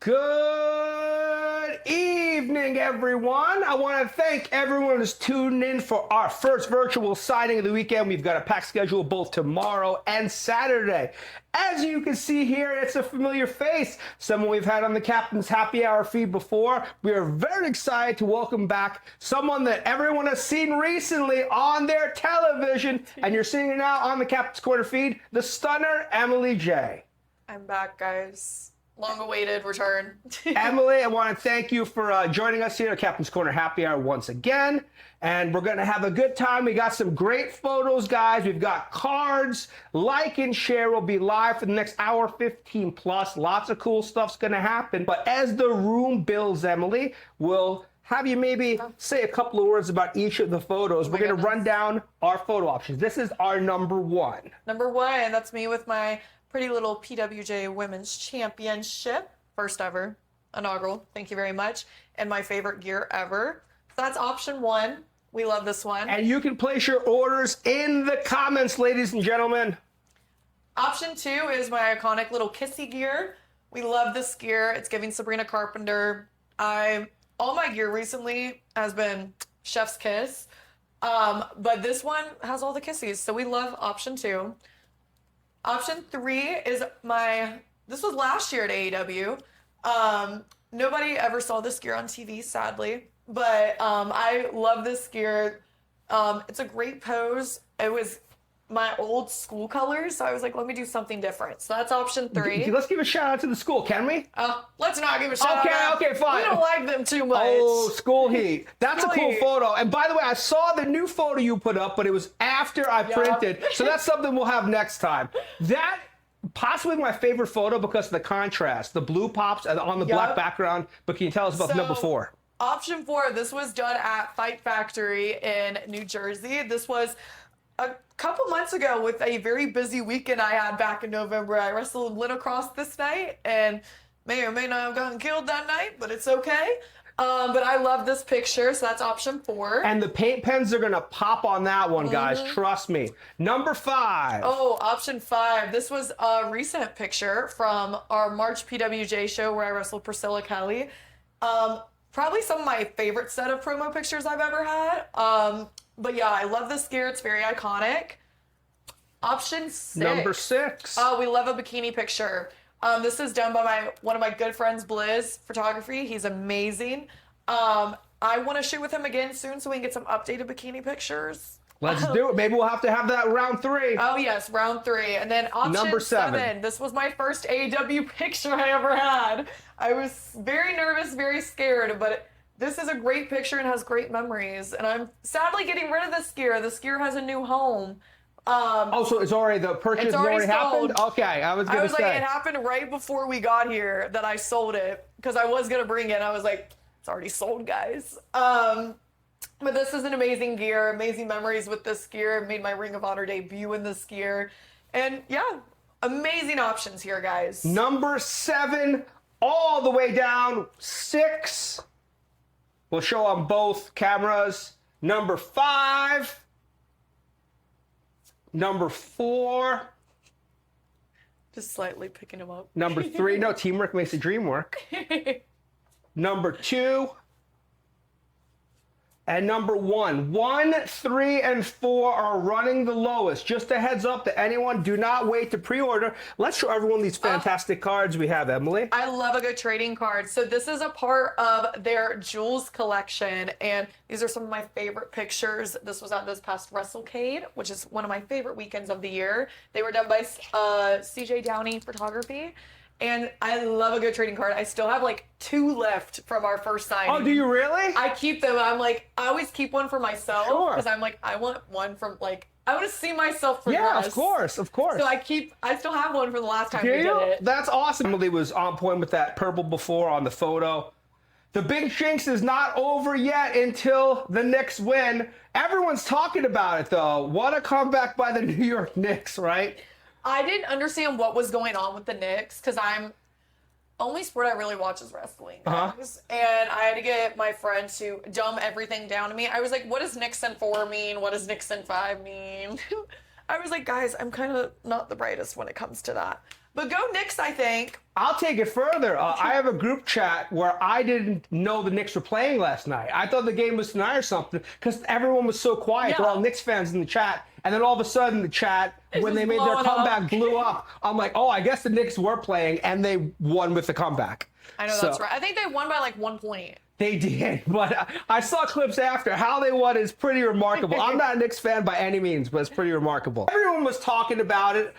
Good evening, everyone. I want to thank everyone who's tuned in for our first virtual signing of the weekend. We've got a packed schedule both tomorrow and Saturday. As you can see here, it's a familiar face, someone we've had on the Captain's Happy Hour feed before. We are very excited to welcome back someone that everyone has seen recently on their television, and you're seeing her now on the Captain's Corner feed, the stunner Emily Jaye. I'm back, guys. Long-awaited return. Emily, I want to thank you for joining us here at Captain's Corner Happy Hour once again. And we're going to have a good time. We got some great photos, guys. We've got cards. Like and share. We'll be live for the next hour 15 plus. Lots of cool stuff's going to happen. But as the room builds, Emily, we'll have you maybe say a couple of words about each of the photos. We're going to run down our photo options. This is our number one. Number one, that's me with my pretty little PWJ Women's Championship. First ever. Inaugural. Thank you very much. And my favorite gear ever. So that's option one. We love this one. And you can place your orders in the comments, ladies and gentlemen. Option two is my iconic little kissy gear. We love this gear. It's giving Sabrina Carpenter. All my gear recently has been chef's kiss. But this one has all the kissies. So we love option two. Option three is this was last year at AEW. Nobody ever saw this gear on TV, sadly, but I love this gear. It's a great pose. It was my old school colors, so I was like, let me do something different. So that's option three. Let's give a shout out to the school, can we? Let's not give a shout out. Okay, fine. We don't like them too much. Oh, school heat. That's School a cool heat. photo. And by the way, I saw the new photo you put up, but it was after I printed. So that's something we'll have next time. That possibly my favorite photo because of the contrast. The blue pops on the black background. But can you tell us about number four? Option four, this was done at Fight Factory in New Jersey. This was a couple months ago with a very busy weekend I had back in November. I wrestled Lacrosse this night and may or may not have gotten killed that night, but it's okay. But I love this picture, so that's option four. And the paint pens are going to pop on that one, guys. Trust me. Number five. Oh, option five. This was a recent picture from our March PWJ show where I wrestled Priscilla Kelly. Probably some of my favorite set of promo pictures I've ever had. But yeah, I love this gear. It's very iconic. Option six. Number six. Oh, we love a bikini picture. This is done by one of my good friends, Bliz Photography. He's amazing. I want to shoot with him again soon so we can get some updated bikini pictures. Let's do it. Maybe we'll have to have that round three. Oh, yes, round three. And then option Number seven. This was my first AEW picture I ever had. I was very nervous, very scared, but this is a great picture and has great memories. And I'm sadly getting rid of this gear. This gear has a new home. So it's already, the purchase has already happened? Okay, I was going to say. Like, it happened right before we got here that I sold it because I was going to bring it. I was like, it's already sold, guys. But this is an amazing gear, amazing memories with this gear. Made my Ring of Honor debut in this gear. And yeah, amazing options here, guys. Number seven, all the way down. Six. We'll show on both cameras. Number five. Number four. Just slightly picking them up. Number three. No, teamwork makes the dream work. Number two. And number one. 1, 3, and 4 are running the lowest. Just a heads up to anyone, do not wait to pre-order. Let's show everyone these fantastic cards we have, Emily. I love a good trading card. So this is a part of their jewels collection, and these are some of my favorite pictures. This was at this past WrestleCade, which is one of my favorite weekends of the year. They were done by CJ Downey Photography. And I love a good trading card. I still have like 2 left from our first signing. Oh, do you really? I keep them. I'm like, I always keep one for myself. Sure. Because I'm like, I want one from like, I want to see myself progress. Yeah, of course. So I still have one from the last time we did it. That's awesome. Emily was on point with that purple before on the photo. The big jinx is not over yet until the Knicks win. Everyone's talking about it though. What a comeback by the New York Knicks, right? I didn't understand what was going on with the Knicks because only sport I really watch is wrestling. Guys. And I had to get my friend to dumb everything down to me. I was like, what does Nixon 4 mean? What does Nixon 5 mean? I was like, guys, I'm kind of not the brightest when it comes to that. But go Knicks, I think. I'll take it further. I have a group chat where I didn't know the Knicks were playing last night. I thought the game was tonight or something because everyone was so quiet. Yeah. They're all Knicks fans in the chat. And then all of a sudden, the chat, when they made their blowing comeback, up. blew up. I'm like, oh, I guess the Knicks were playing, and they won with the comeback. I know that's right. I think they won by like 1 point. They did, but I saw clips after. How they won is pretty remarkable. I'm not a Knicks fan by any means, but it's pretty remarkable. Everyone was talking about it.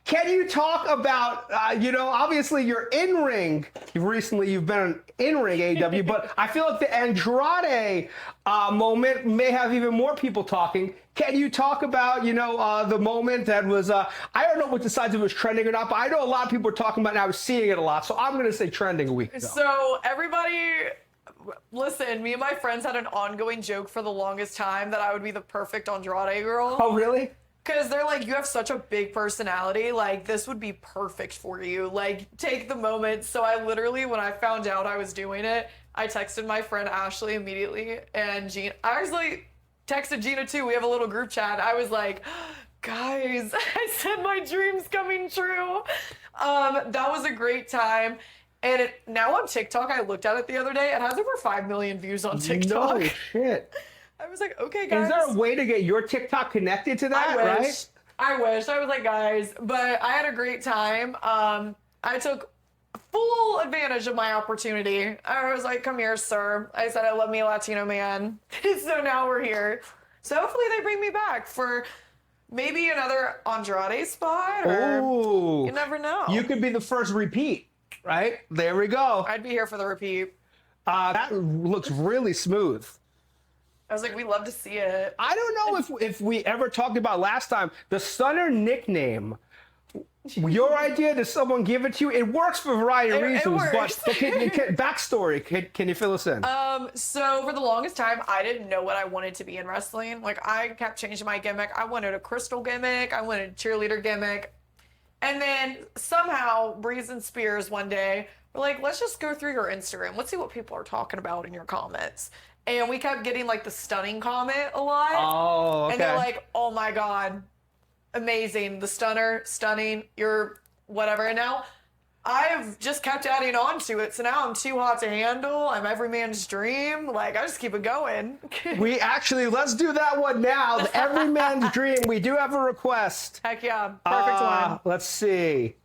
Can you talk about, obviously you're in-ring. Recently you've been in-ring AEW, but I feel like the Andrade moment may have even more people talking. Can you talk about, the moment that was, I don't know what decides if it was trending or not, but I know a lot of people are talking about it and I was seeing it a lot, so I'm going to say trending a week ago. So everybody, listen, me and my friends had an ongoing joke for the longest time that I would be the perfect Andrade girl. Oh, really? Because they're like, you have such a big personality, like, this would be perfect for you. Like, take the moment. So I literally, when I found out I was doing it, I texted my friend Ashley immediately, and Gina, I actually texted Gina too. We have a little group chat. I was like, guys, I said my dream's coming true. That was a great time. And now on TikTok, I looked at it the other day, it has over 5 million views on TikTok. No shit. I was like, okay, guys. Is there a way to get your TikTok connected to that, right? I wish. I was like, guys, but I had a great time. I took full advantage of my opportunity. I was like, come here, sir. I said, I love me a Latino man. So now we're here. So hopefully they bring me back for maybe another Andrade spot, or Ooh. you never know. You could be the first repeat, right? There we go. I'd be here for the repeat. That looks really smooth. I was like, we love to see it. I don't know if we ever talked about last time, the Stunner nickname. Your idea, did someone give it to you? It works for a variety of reasons, works. but backstory, can you fill us in? So for the longest time, I didn't know what I wanted to be in wrestling. Like, I kept changing my gimmick. I wanted a crystal gimmick. I wanted a cheerleader gimmick. And then somehow, Breeze and Spears one day were like, let's just go through your Instagram. Let's see what people are talking about in your comments. And we kept getting like the stunning comment a lot. Oh, okay. And they're like, oh my God, amazing. The stunner, stunning, you're whatever. And now I've just kept adding on to it. So now I'm too hot to handle. I'm every man's dream. Like, I just keep it going. Let's do that one now. The Every Man's Dream. We do have a request. Heck yeah. Perfect one. Let's see.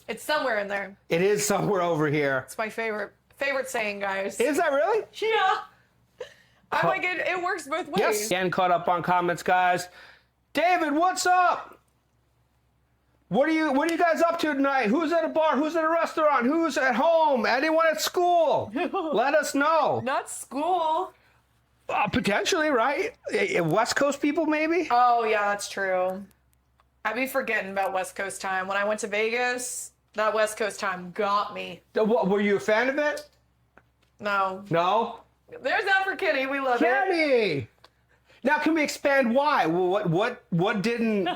It's somewhere in there. It is somewhere over here. It's my favorite saying, guys. Is that really? Yeah. I like it. It works both ways. Yes. Again, caught up on comments, guys. David, what's up? What are you guys up to tonight? Who's at a bar? Who's at a restaurant? Who's at home? Anyone at school? Let us know. Not school. Potentially, right? West Coast people, maybe? Oh, yeah, that's true. I'd be forgetting about West Coast time. When I went to Vegas, that West Coast time got me. Were you a fan of it? No. No? There's that for Kenny. We love it. Kenny! Now, can we expand why? What didn't...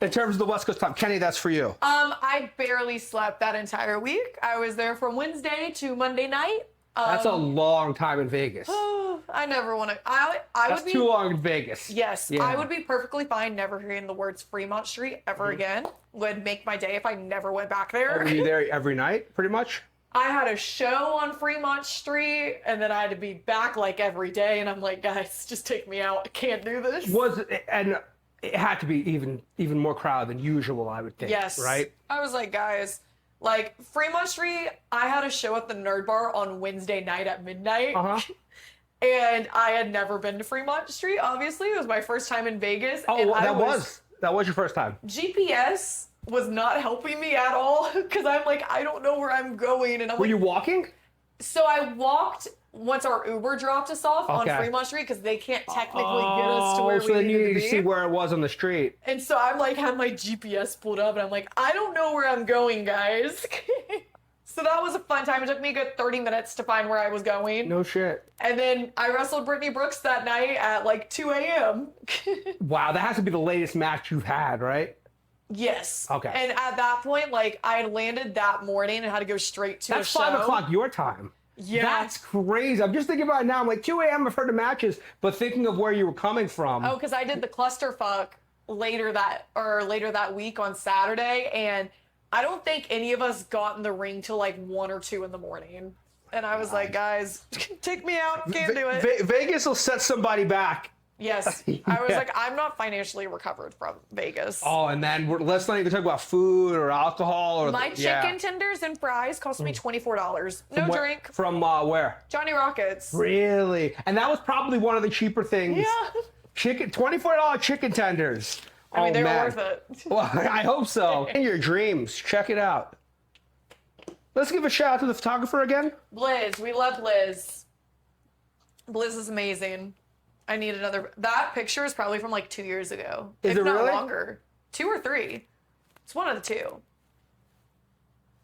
in terms of the West Coast time, Kenny, that's for you. I barely slept that entire week. I was there from Wednesday to Monday night. That's a long time in Vegas. I never want to. That's would be too long in Vegas. Yes, Yeah. I would be perfectly fine never hearing the words Fremont Street ever again. Would make my day if I never went back there. Were you there every night, pretty much? I had a show on Fremont Street, and then I had to be back like every day, and I'm like, guys, just take me out. I can't do this. And it had to be even more crowded than usual, I would think. Yes. Right? I was like, guys, like Fremont Street, I had a show at the Nerd Bar on Wednesday night at midnight. Uh-huh. And I had never been to Fremont Street, obviously. It was my first time in Vegas. Oh, and that was your first time. GPS was not helping me at all because I'm like, I don't know where I'm going. And I'm Were like, you walking? So I walked once our Uber dropped us off on Fremont Street because they can't technically get us to where we then you needed need to to be. see where it was on the street. And so I'm like, have my GPS pulled up, and I'm like, I don't know where I'm going, guys. So that was a fun time. It took me a good 30 minutes to find where I was going. No shit. And then I wrestled Brittany Brooks that night at like 2 a.m. Wow, that has to be the latest match you've had, right? Yes. Okay. And at that point, like, I had landed that morning and had to go straight to That's a show. 5 o'clock your time. Yeah. That's crazy. I'm just thinking about it now. I'm like, 2 a.m. I've heard the matches, but thinking of where you were coming from. Oh, because I did the clusterfuck. later that week on Saturday, and I don't think any of us got in the ring till like 1 or 2 in the morning. And I was like, guys, take me out. Can't do it. Vegas will set somebody back. Yes. I was like, I'm not financially recovered from Vegas. Oh, and then let's not even talk about food or alcohol. Or My chicken tenders and fries cost me $24. No drink. From where? Johnny Rockets. Really? And that was probably one of the cheaper things. Yeah. $24 chicken tenders. I mean, they were man. worth it. Well, I hope so. In your dreams, check it out. Let's give a shout out to the photographer again. Bliz, we love Bliz. Bliz is amazing. I need another. That picture is probably from like 2 years ago. Is if it not really? longer. 2 or 3. It's one of the two.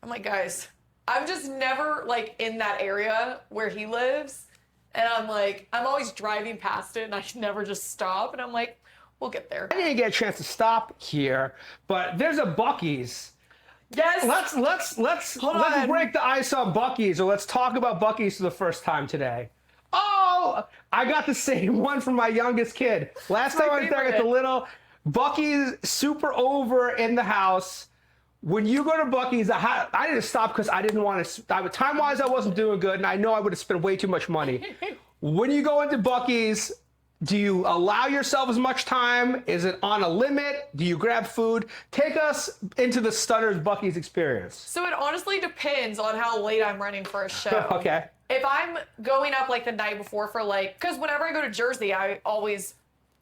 I'm like, guys, I'm just never like in that area where he lives. And I'm like, I'm always driving past it and I never just stop. And I'm like, we'll get there. I didn't get a chance to stop here, but there's a Buc-ee's. Yes. Let's on. break the ice on Buc-ee's, or let's talk about Buc-ee's for the first time today. Oh, I got the same one from my youngest kid. Last time I was there, I got the favorite. little Buc-ee's super over in the house. When you go to Buc-ee's, I didn't stop because I didn't want to. Time-wise, I wasn't doing good, and I know I would have spent way too much money. When you go into Buc-ee's, do you allow yourself as much time? Is it on a limit? Do you grab food? Take us into the Stunner's Buc-ee's experience. So it honestly depends on how late I'm running for a show. Okay. If I'm going up like the night before for like, because whenever I go to Jersey, I always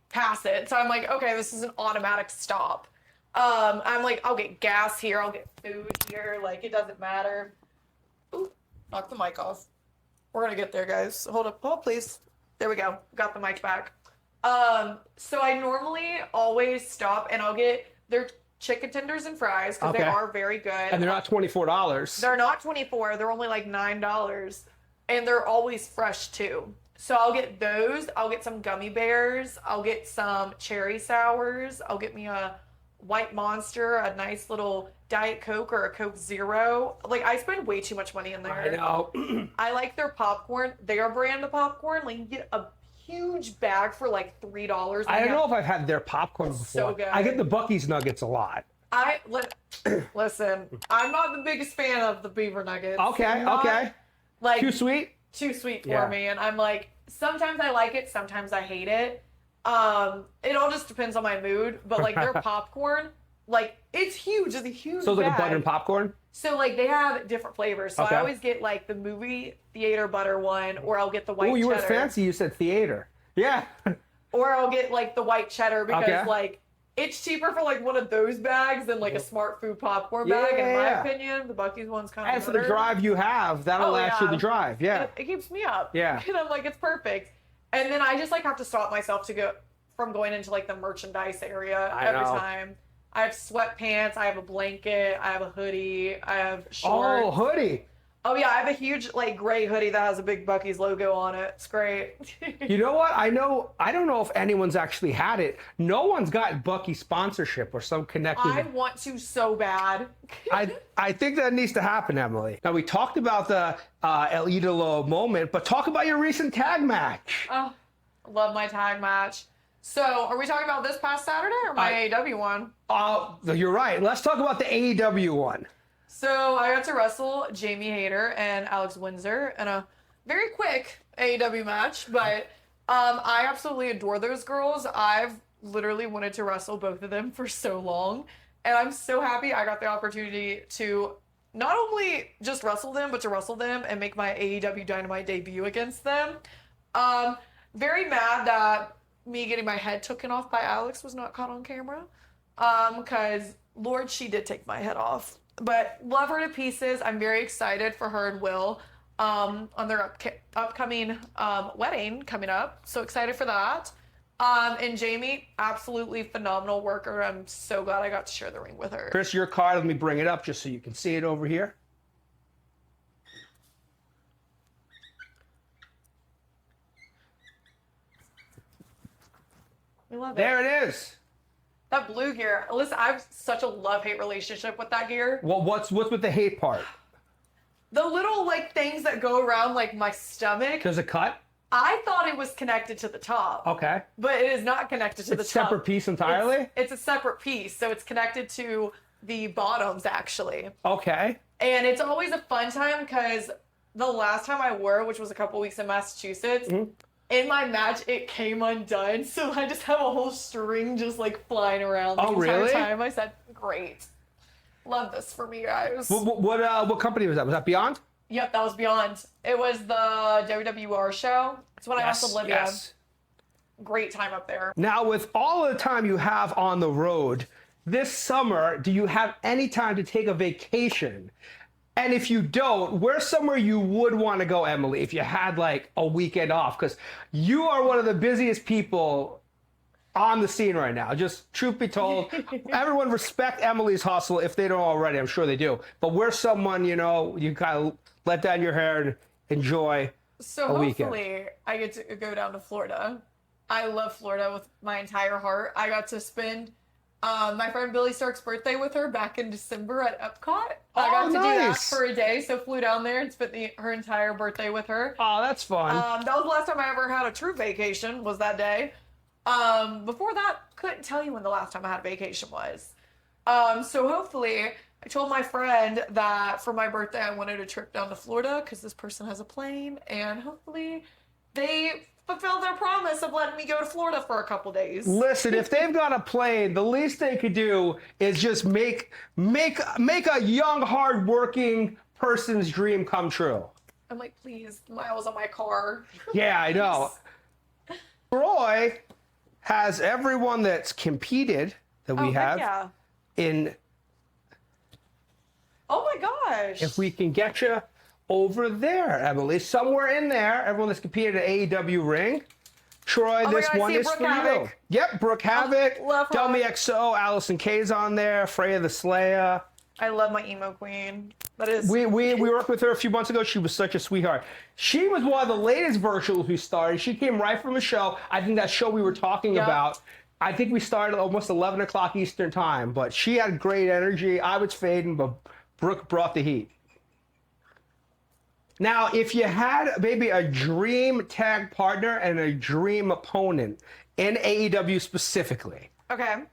pass it. So I'm like, okay, this is an automatic stop. I'm like, I'll get gas here, I'll get food here, like it doesn't matter. Ooh, knock the mic off. We're gonna get there, guys. Hold up, please. There we go. Got the mic back. So I normally always stop and I'll get their chicken tenders and fries because they Okay. are very good. And they're not $24. They're not $24. They're only like $9. And they're always fresh too. So I'll get those. I'll get some gummy bears. I'll get some cherry sours. I'll get me a White Monster, a nice little Diet Coke or a Coke Zero. Like, I spend way too much money in there. I know. I like their popcorn. Their brand of popcorn. Like, you get a huge bag for like $3. I don't know if I've had their popcorn before. so good. I get the Buc-ee's nuggets a lot. Listen, I'm not the biggest fan of the beaver nuggets. Okay, I'm not, okay. Like, Too sweet? too sweet for Yeah. me, and I'm like, sometimes I like it, sometimes I hate it. It all just depends on my mood, but like their popcorn, like it's huge. It's a huge So it's like a bag. butter and popcorn? So like they have different flavors. So Okay. I always get like the movie theater butter one, or I'll get the white Oh, you were cheddar. fancy. You said theater. Yeah. Or I'll get like the white cheddar because Okay. like it's cheaper for like one of those bags than like a Smart Food popcorn bag. In my Yeah. opinion, the Buc-ee's one's kind of And for the drive you have, that'll Oh, last you yeah. the drive. Yeah. It keeps me up. Yeah. And I'm like, it's perfect. And then I just like have to stop myself to go from going into like the merchandise area every know. time. I have sweatpants, I have a blanket, I have a hoodie, I have Oh, shorts. hoodie. Oh yeah, I have a huge like gray hoodie that has a big Buc-ee's logo on it. It's great. You know what? I don't know if anyone's actually had it. No one's got Buc-ee sponsorship or some connected. I want to so bad. I think that needs to happen, Emily. Now, we talked about the El Idolo moment, but talk about your recent tag match. Oh, love my tag match. So, are we talking about this past Saturday or my AEW one? You're right. Let's talk about the AEW one. So, I got to wrestle Jamie Hayter and Alex Windsor in a very quick AEW match, but I absolutely adore those girls. I've literally wanted to wrestle both of them for so long, and I'm so happy I got the opportunity to not only just wrestle them, but to wrestle them and make my AEW Dynamite debut against them. Very mad that me getting my head taken off by Alex was not caught on camera, because Lord, she did take my head off. But love her to pieces. I'm very excited for her and Will on their upcoming wedding coming up. So excited for that. And Jamie, absolutely phenomenal worker. I'm so glad I got to share the ring with her. Chris, your card, let me bring it up just so you can see it over here. We love it. There it is. That blue gear. Listen, I have such a love-hate relationship with that gear. Well, what's with the hate part? The little like things that go around like my stomach. Does it cut? I thought it was connected to the top. Okay. But it is not connected to the top. It's a separate piece entirely? It's a separate piece, so it's connected to the bottoms, actually. Okay. And it's always a fun time because the last time I wore it, which was a couple weeks in Massachusetts, in my match, it came undone. So I just have a whole string just like flying around the entire time. I said, great. Love this for me, guys. What company was that? Was that Beyond? Yep, that was Beyond. It was the WWR show. It's when I asked Olivia. Yes. Great time up there. Now, with all the time you have on the road, this summer, do you have any time to take a vacation? And if you don't, where's somewhere you would want to go, Emily, if you had like a weekend off? Because you are one of the busiest people on the scene right now. Just truth be told, everyone respect Emily's hustle if they don't already. I'm sure they do. But where's someone, you know, you kind of let down your hair and enjoy a weekend? Hopefully I get to go down to Florida. I love Florida with my entire heart. I got to spend my friend Billy Stark's birthday with her back in December at Epcot. I got to do that for a day, so flew down there and spent her entire birthday with her. Oh, that's fun. That was the last time I ever had a true vacation, was that day. Before that, couldn't tell you when the last time I had a vacation was. So hopefully, I told my friend that for my birthday I wanted a trip down to Florida because this person has a plane, and hopefully they fulfill their promise of letting me go to Florida for a couple days. Listen, if they've got a plane, the least they could do is just make a young, hard-working person's dream come true. I'm like, please, miles on my car. Yeah, I know. Troy has everyone that's competed that we have in. Oh my gosh. If we can get you over there, Emily, somewhere in there, everyone that's competed at AEW Ring. Troy, this one is for you. Yep, Brooke Havoc, Delmy XO, Allison K's on there, Freya the Slayer. I love my emo queen. That is. We worked with her a few months ago. She was such a sweetheart. She was one of the latest virtuals we started. She came right from a show. I think that show we were talking about. I think we started almost 11 o'clock Eastern time, but she had great energy. I was fading, but Brooke brought the heat. Now, if you had maybe a dream tag partner and a dream opponent in AEW specifically,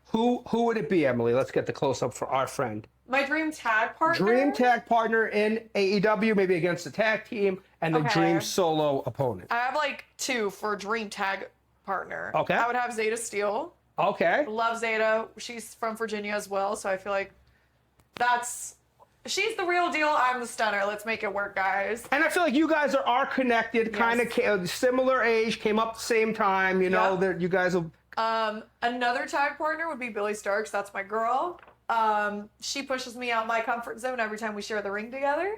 who would it be, Emily? Let's get the close-up for our friend. My dream tag partner? Dream tag partner in AEW, maybe against the tag team, and the dream solo opponent. I have like two for dream tag partner. Okay. I would have Zeta Steele. Okay. Love Zeta. She's from Virginia as well, so I feel like she's the real deal. I'm the stunner. Let's make it work, guys. And I feel like you guys are connected, kind of similar age, came up the same time. You know, that you guys will. Another tag partner would be Billy Starks. That's my girl. She pushes me out my comfort zone every time we share the ring together.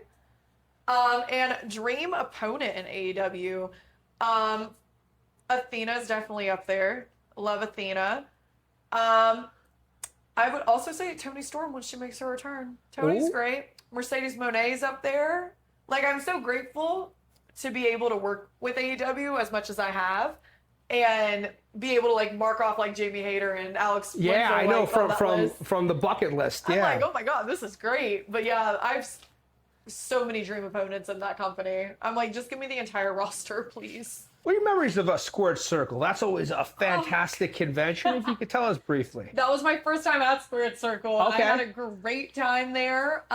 And dream opponent in AEW. Athena's definitely up there. Love Athena. I would also say Toni Storm when she makes her return. Tony's great. Mercedes Monet's up there. Like, I'm so grateful to be able to work with AEW as much as I have and be able to like mark off like Jamie Hayter and Alex. Yeah, Winslow, I know like, from the bucket list. Yeah. I'm like, oh my God, this is great. But yeah, I've so many dream opponents in that company. I'm like, just give me the entire roster, please. What are your memories of a Squared Circle? That's always a fantastic convention. If you could tell us briefly. That was my first time at Squared Circle. Okay. I had a great time there.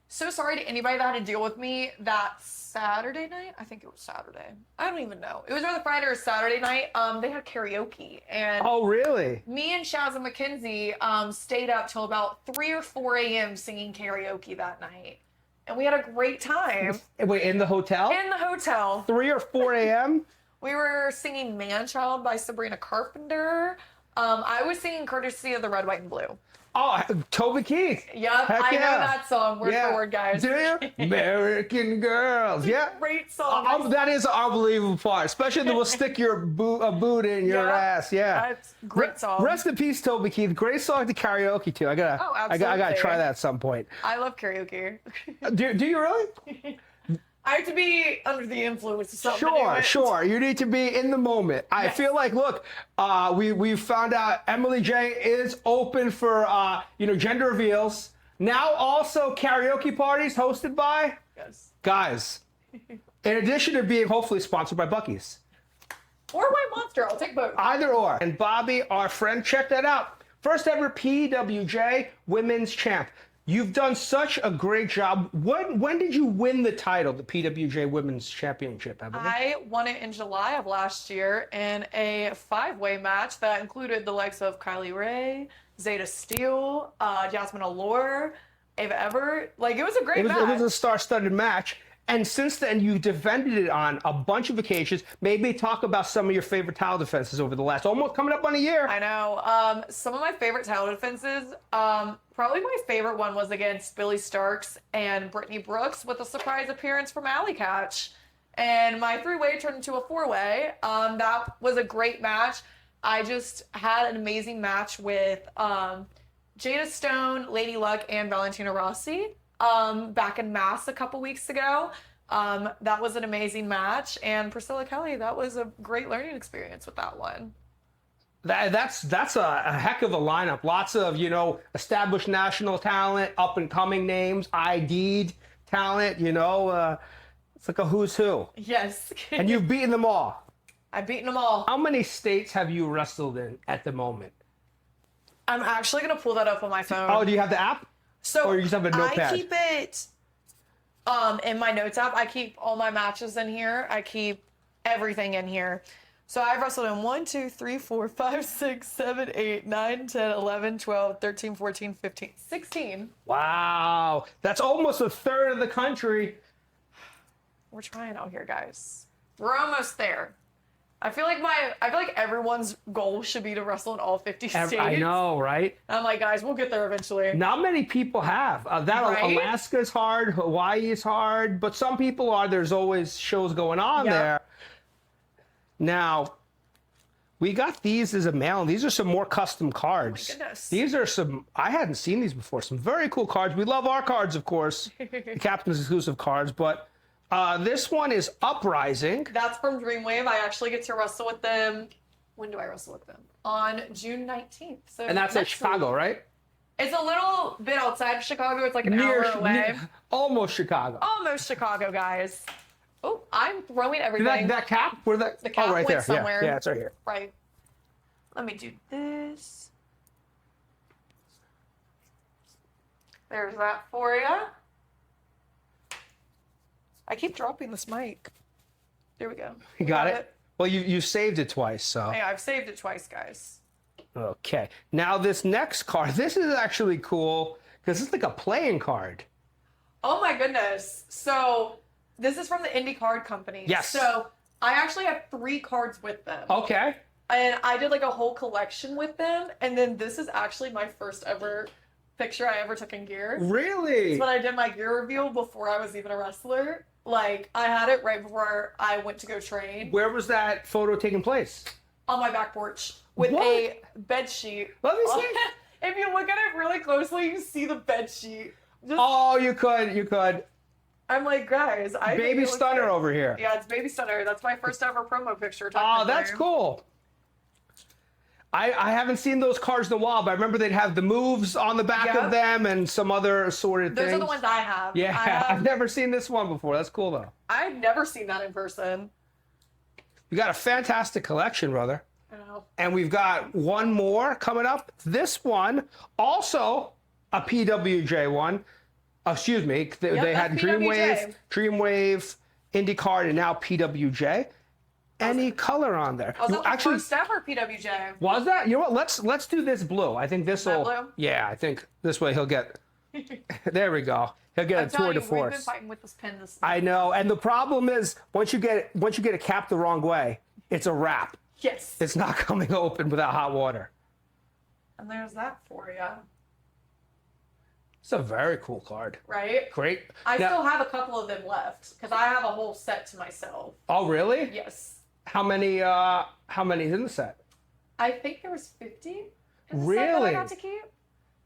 So sorry to anybody that had to deal with me that Saturday night. I think it was Saturday. I don't even know. It was either Friday or Saturday night. They had karaoke. And oh, really? Me and Shaz and McKenzie stayed up till about 3 or 4 a.m. singing karaoke that night. And we had a great time. Wait, in the hotel? In the hotel. 3 or 4 a.m.? We were singing Man Child by Sabrina Carpenter. I was singing Courtesy of the Red, White, and Blue. Oh, Toby Keith. Yep, I know that song word for word, guys. Do you? American Girls. Yeah. Great song. That is an unbelievable part, especially that will stick your boot in your ass. Yeah. That's great song. Rest in peace, Toby Keith. Great song to karaoke to. I gotta try that at some point. I love karaoke. Do you really? I have to be under the influence of something. Sure. You need to be in the moment. I feel like, look, we found out Emily Jaye is open for gender reveals. Now also karaoke parties hosted by guys. In addition to being hopefully sponsored by Buc-ee's. Or White Monster. I'll take both. Either or. And Bobby, our friend, check that out. First ever PWJ Women's Champ. You've done such a great job. When did you win the title, the PWJ Women's Championship, Ebony? I won it in July of last year in a 5-way match that included the likes of Kylie Ray, Zeta Steele, Jasmine Allure, Ava Everett. Like, it was a great match. It was a star-studded match. And since then, you defended it on a bunch of occasions. Maybe talk about some of your favorite title defenses over the last, almost coming up on a year. I know. Some of my favorite title defenses, probably my favorite one was against Billy Starks and Brittany Brooks with a surprise appearance from Alley Catch. And my 3-way turned into a 4-way. That was a great match. I just had an amazing match with Jada Stone, Lady Luck, and Valentina Rossi. Back in Mass a couple weeks ago. That was an amazing match. And Priscilla Kelly, that was a great learning experience with that one. That's a heck of a lineup. Lots of, established national talent, up-and-coming names, ID'd talent, it's like a who's who. Yes. And you've beaten them all. I've beaten them all. How many states have you wrestled in at the moment? I'm actually going to pull that up on my phone. Oh, do you have the app? So or you just have a notepad? I keep it in my notes app. I keep all my matches in here. I keep everything in here. So I've wrestled in 1, 2, 3, 4, 5, 6, 7, 8, 9, 10, 11, 12, 13, 14, 15, 16. Wow. That's almost a third of the country. We're trying out here, guys. We're almost there. I feel like everyone's goal should be to wrestle in all 50 states. I know, right? I'm like, guys, we'll get there eventually. Not many people have. Right? Alaska's hard, Hawaii is hard, but some people are. There's always shows going on there. Now, we got these as a mail. These are some more custom cards. Oh my goodness. These are some, I hadn't seen these before. Some very cool cards. We love our cards, of course. The Captain's exclusive cards, but this one is Uprising. That's from Dreamwave. I actually get to wrestle with them. When do I wrestle with them? On June 19th. So And that's in Chicago, week. right? It's a little bit outside of Chicago. It's like an hour away. Almost Chicago. Almost Chicago, guys. Oh, I'm throwing everything. That cap? Where that? The cap right went there. somewhere. Yeah, it's right here. Right. Let me do this. There's that for you. I keep dropping this mic. There we go. You got it? Well, you saved it twice, so. Yeah, I've saved it twice, guys. Okay. Now this next card, this is actually cool because it's like a playing card. Oh my goodness. So this is from the Indie Card Company. Yes. So I actually have 3 cards with them. Okay. And I did like a whole collection with them. And then this is actually my first ever picture I ever took in gear. Really? It's when I did my gear reveal before I was even a wrestler. Like, I had it right before I went to go train. Where was that photo taking place? On my back porch with a bed sheet. Let me see. If you look at it really closely, you see the bed sheet. Oh, you could. I'm like, guys, I think Baby it looks Stunner good. over here. Yeah, it's Baby Stunner. That's my first ever promo picture. Oh, that's cool. I haven't seen those cards in a while, but I remember they'd have the moves on the back of them and some other assorted things. Those are the ones I have. Yeah, I've never seen this one before. That's cool, though. I've never seen that in person. You got a fantastic collection, brother. I know. And we've got one more coming up. This one, also a PWJ one. Excuse me. They had PWJ. Dreamwave, IndyCard, and now PWJ. Any color on there? Was that the first ever PWJ? Was that? You know what? Let's do this blue. I think this will. Blue? Yeah, I think this way he'll get. There we go. He'll get a tour de force. We've been fighting with this pen this. I know, and the problem is once you get a cap the wrong way, it's a wrap. Yes. It's not coming open without hot water. And there's that for you. It's a very cool card. Right? Great. I still have a couple of them left because I have a whole set to myself. Oh, really? Yes. How many is in the set? I think there was 50 in the set that Really? I got to keep.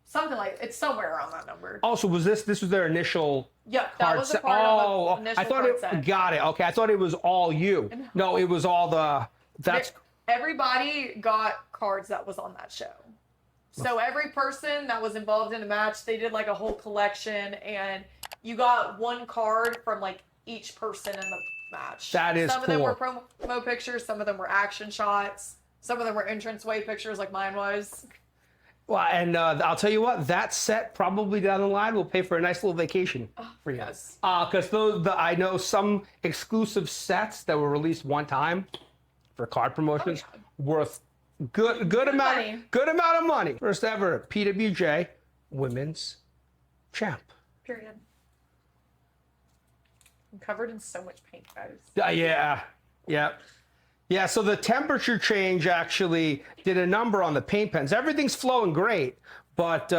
Something like it's somewhere around that number. Also, was this was their initial Yeah, that card was a set? part of the initial I thought card it set. got it. Okay, I thought it was all you. No, it was all the Everybody got cards that was on that show. So every person that was involved in a match, they did like a whole collection, and you got one card from like each person in the match. That is Some of them cool. were promo pictures. Some of them were action shots. Some of them were entranceway pictures like mine was. Well, and I'll tell you what, that set probably down the line will pay for a nice little vacation for you. Yes. Because I know some exclusive sets that were released one time for card promotions worth good money. amount of money. First ever PWJ Women's Champ. Period. I'm covered in so much paint, guys. Yeah, so the temperature change actually did a number on the paint pens. Everything's flowing great, but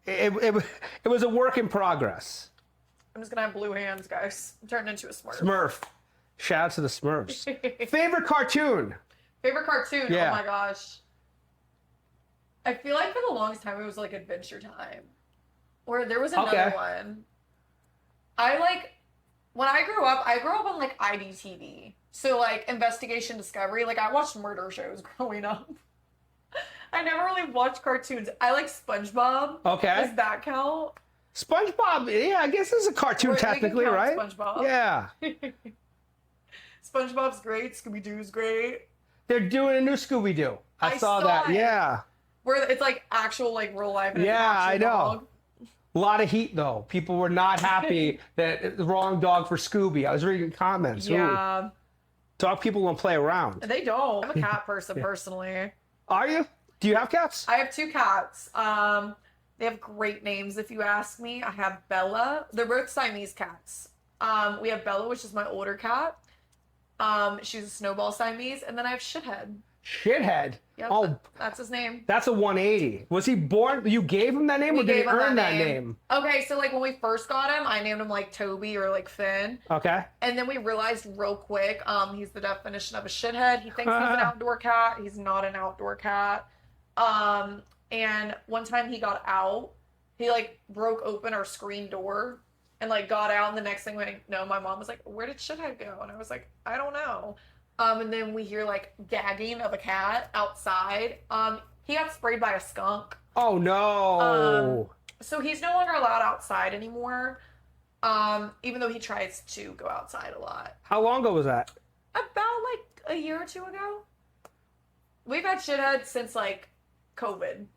it was a work in progress. I'm just gonna have blue hands, guys. I'm turning into a Smurf. Smurf. Shout out to the Smurfs. Favorite cartoon? Favorite cartoon? Yeah. Oh my gosh. I feel like for the longest time it was like Adventure Time. Or there was another one. When I grew up on like IDTV. So like Investigation Discovery. Like I watched murder shows growing up. I never really watched cartoons. I like SpongeBob. Okay. Does that count? SpongeBob, yeah, I guess it's a cartoon We can technically, count right? SpongeBob. Yeah. SpongeBob's great. Scooby-Doo's great. They're doing a new Scooby-Doo. I saw that, it. yeah. Where it's like actual like real life. And Yeah, it's an I actual know. dog. A lot of heat, though. People were not happy that the wrong dog for Scooby. I was reading comments. Yeah. Ooh. Dog people won't play around. They don't. I'm a cat person personally. Are you? Do you have cats? I have 2 cats. They have great names if you ask me. I have Bella. They're both Siamese cats. We have Bella, which is my older cat. She's a Snowball Siamese, and then I have Shithead. Shithead? Yep, Oh, that's his name. that's a 180. Was he born? You gave him that name, We or did he gave him earn that name? Okay, so like when we first got him, I named him like Toby or like Finn. Okay. And then we realized real quick, he's the definition of a shithead. He thinks he's an outdoor cat. He's not an outdoor cat. And one time he got out, he like broke open our screen door and like got out. And the next thing we know, my mom was like, "Where did shithead go?" And I was like, "I don't know." And then we hear like gagging of a cat outside. He got sprayed by a skunk. Oh, no. So he's no longer allowed outside anymore. Even though he tries to go outside a lot. How long ago was that? About like a year or 2 ago. We've had shithead since like COVID.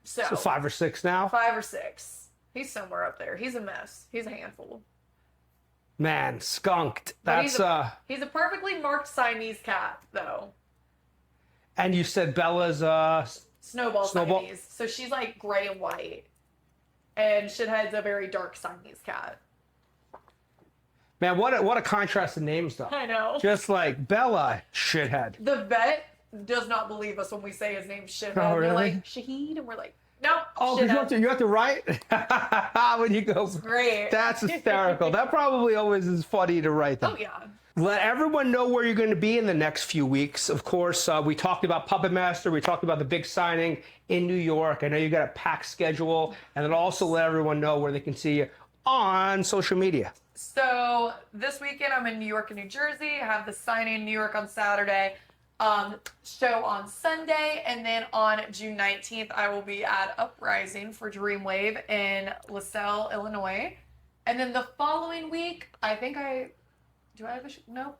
So 5 or 6 now? 5 or 6. He's somewhere up there. He's a mess. He's a handful. Man, skunked. But That's he's a perfectly marked Siamese cat, though. And you said Bella's Snowball Snowball. Siamese. So she's like gray and white. And Shithead's a very dark Siamese cat. Man, what a contrast in names, though. I know. Just like Bella, Shithead. The vet does not believe us when we say his name's Shithead. Oh, They're really? like, Shahid? And we're like, nope, Oh, 'cause Shithead. you have to write when you go. Great. That's hysterical. That probably always is funny to write them. Oh, yeah. Let everyone know where you're going to be in the next few weeks. Of course, we talked about Puppet Master. We talked about the big signing in New York. I know you got a packed schedule. And then also let everyone know where they can see you on social media. So this weekend I'm in New York and New Jersey. I have the signing in New York on Saturday, show on Sunday, and then on June 19th I will be at Uprising for Dreamwave in LaSalle, Illinois. And then the following week,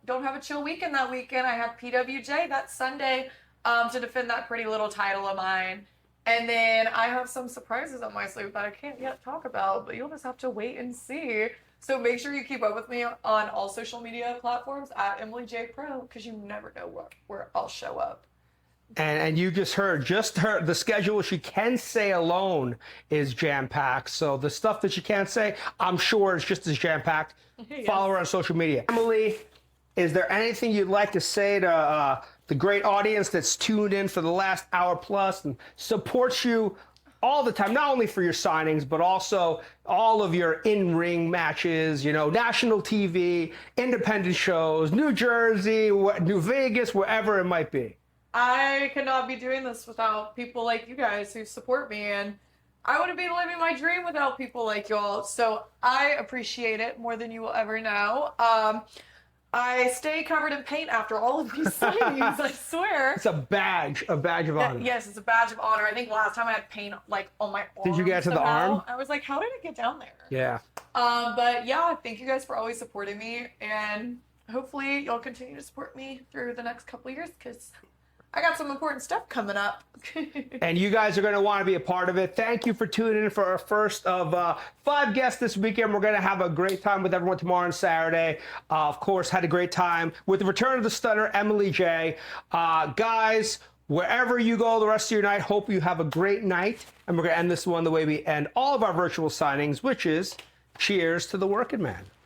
don't have a chill weekend that weekend. I have PWJ that Sunday to defend that pretty little title of mine. And then I have some surprises on my sleeve that I can't yet talk about, but you'll just have to wait and see. So make sure you keep up with me on all social media platforms at Emily J Pro, because you never know where I'll show up. And you just heard the schedule she can say alone is jam-packed. So the stuff that she can't say, I'm sure is just as jam-packed. Yes. Follow her on social media. Emily, is there anything you'd like to say to the great audience that's tuned in for the last hour plus and supports you all the time, not only for your signings, but also all of your in-ring matches, national TV, independent shows, New Jersey, New Vegas, wherever it might be? I could not be doing this without people like you guys who support me, and I wouldn't be living my dream without people like y'all. So I appreciate it more than you will ever know. I stay covered in paint after all of these signings, I swear. It's a badge of honor. Yes, it's a badge of honor. I think last time I had paint like on my arm. Did you get to the somehow. arm? I was like, how did it get down there? Yeah. But yeah, thank you guys for always supporting me, and hopefully you'll continue to support me through the next couple of years because I got some important stuff coming up. And you guys are going to want to be a part of it. Thank you for tuning in for our first of 5 guests this weekend. We're going to have a great time with everyone tomorrow and Saturday. Of course, had a great time with the return of the stunner, Emily Jaye. Guys, wherever you go the rest of your night, hope you have a great night. And we're going to end this one the way we end all of our virtual signings, which is cheers to the working man.